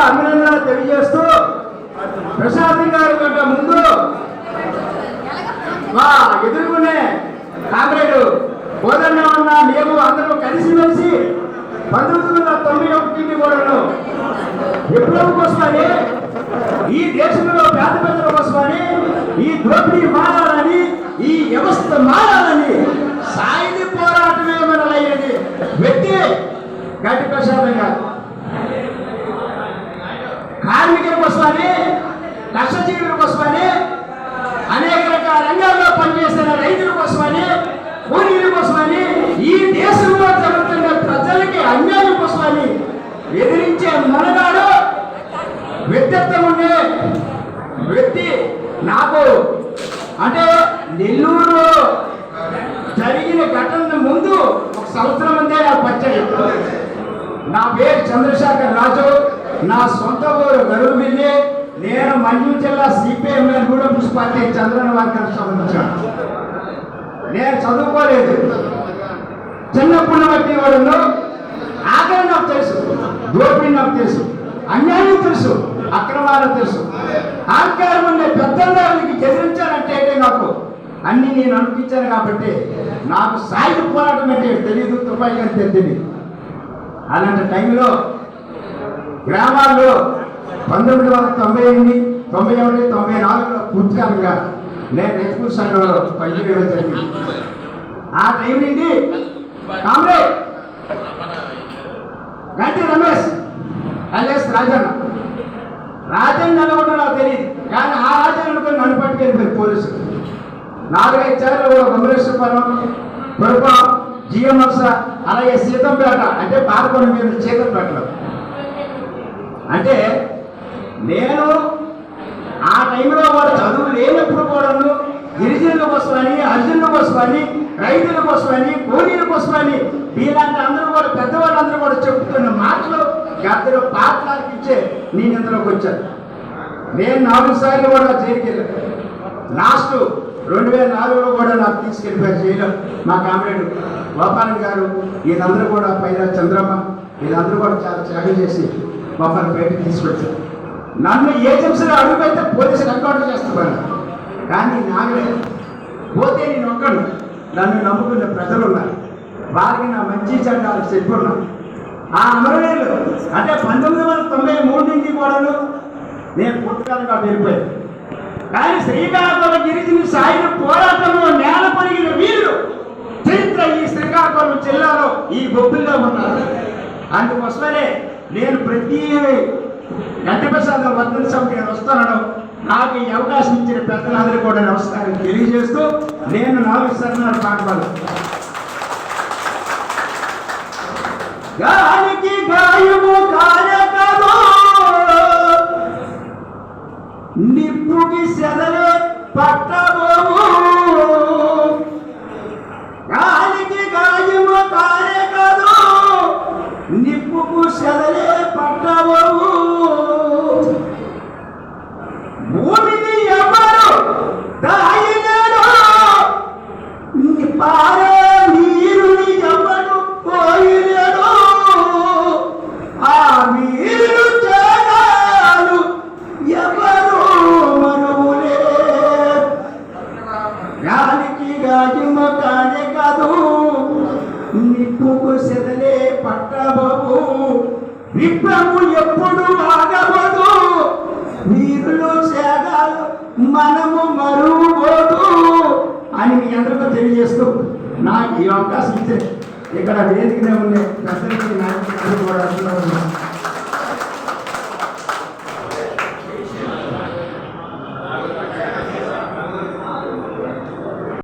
అభినందనలు తెలియజేస్తూ ప్రసాద్ గారి కంటే ముందు మా ఎదుర్కొనే కామ్రేడు కోదన్న ఉన్న మేము అందరూ కలిసిమెలిసి 1991 కూడా విప్లవం కోసమని ఈ దేశంలో పేద ప్రజల కోసమని ఈ దోపిడీ మారాలని ఈ వ్యవస్థ మారాలని సాయుధ పోరాటమే మొదలయ్యేది వ్యక్తి గట్టి ప్రసాదం గారు. కార్మికుల కోసమని కష్టజీవుల కోసమని అనేక రకాల రంగాల్లో పనిచేస్తున్న రైతుల కోసమని కూలీల కోసమని ఈ దేశంలో జరుగుతున్న ప్రజలకి అన్యాయం కోసమని ఎదిరించే మనగాడు వ్యక్తిత్వం ఉండే వ్యక్తి. నాకు అంటే నెల్లూరు జరిగిన ఘటన ముందు 1 సంవత్సరం ముందే నాకు పరిచయం. నా పేరు చంద్రశేఖర్ రాజు, నా సొంత ఊరు గరువిల్లి. నేను మన్యం జిల్లా సిపిఎం కూడా మున్సిపాలిటీ చంద్రన వర్గానికి సంబంధించాను. నేను చదువుకోలేదు, చిన్నప్పుడు బట్టి వాళ్ళను ఆకలి నాకు తెలుసు, దోపిడీ నాకు తెలుసు, అన్యాయం తెలుసు, అక్రమాలు తెలుసు. అహంకారం ఉండే పెద్దలకి ఎదిరించాలంటే నాకు అన్ని నేను అనిపించాను కాబట్టి నాకు సాయుధ పోరాటం అంటే తెలియదు, తుపాయి అంటే తెలియదు. అలాంటి టైంలో గ్రామాల్లో 1998, 91, 94లో పూర్తిగా నేను రెస్కూ సంఘంలో పనిచేయడం జరిగింది. ఆ టైం నుండి కామ్రేడ్ గంటి రమేష్ ఎల్ఎస్ రాజన్న కూడా నాకు తెలియదు, కానీ ఆ రాజన్న అనుకుని నన్ను పట్టుకెళ్ళిపోయారు పోలీసులు. 4-5 సార్లు కూడా గమలేశ్వరం, పురపం, జిఎంఎస్, అలాగే సీతంపేట అంటే పాలకొండ మీద సీతంపేటలో. అంటే నేను ఆ టైంలో కూడా చదువు లేనప్పుడు కూడాను గిరిజనుల కోసమని, అర్జునుల కోసమని, రైతుల కోసమని, కూలీల కోసమని వీళ్ళంటే అందరూ కూడా పెద్దవాళ్ళందరూ కూడా చెప్తున్న మాటలు గద్దరు పాటలకి ఇచ్చే నేను ఇందులోకి వచ్చాను. నేను 4 సార్లు కూడా జైలుకి వెళ్ళాను. లాస్ట్ 2004లో కూడా నాకు తీసుకెళ్ళిపోయారు జైలు. మా కామ్రేడ్ గోపాలం గారు వీళ్ళందరూ కూడా పైన చంద్రమ్మ వీళ్ళందరూ కూడా చాలా త్యాగం చేసి మమ్మల్ని బయటకు తీసుకొచ్చారు. నన్ను ఏజెన్సీలో అడుగుపెడితే పోలీసులు ఎన్కౌంటర్ చేస్తున్నారు, కానీ నాగలేదు. పోతే నేను ఒక్కడు, నన్ను నమ్ముకున్న ప్రజలు ఉన్నారు, వారికి నా మంచి చెడ్డాలు చెప్పున్నాను. ఆ అమరవీరులు అంటే 1993 నుంచి కూడాను నేను పుట్టకాలుగా వెళ్ళిపోయాను. కానీ శ్రీకాకుళం గిరిజన సాయుధ పోరాటంలో నేల పలిగిన వీరులు చరిత్ర ఈ శ్రీకాకుళం జిల్లాలో ఈ బొబ్బుల్లో ఉన్నారు. అందుకోసమనే నేను ప్రతి గంటప్రసాద్ వర్ధన సభకి వస్తాను. నాకు ఈ అవకాశం ఇచ్చిన పెద్దలందరూ కూడా నమస్కారం తెలియజేస్తూ నేను 4 శరణాలు పాటలు. గాలికి గాయము కాయకదో నిప్పుకి సెదలే పట్టబోము, గాలికి గాయము కాయకదో నిప్పుకు సెదలే పట్టబోము, భూమిని ఎవరు దాయినాడో పారే నీరుని ఎవరు పోయినాడో ఆ నీరు చేయాలు ఎవరు మరువులే, గాలికి గాయమ కానే కాదు నిప్పుకు సెదలే పట్టబోవు, విప్లవం ఎప్పుడు ఆగబోదు, వీరులు సేగాలు మనము మరువబోదు అని మీ అందరికీ తెలియజేస్తూ నాకు ఈ అవకాశం ఇచ్చే ఇక్కడ వేదికనే ఉండే పెద్దలకి నాయకులు కూడా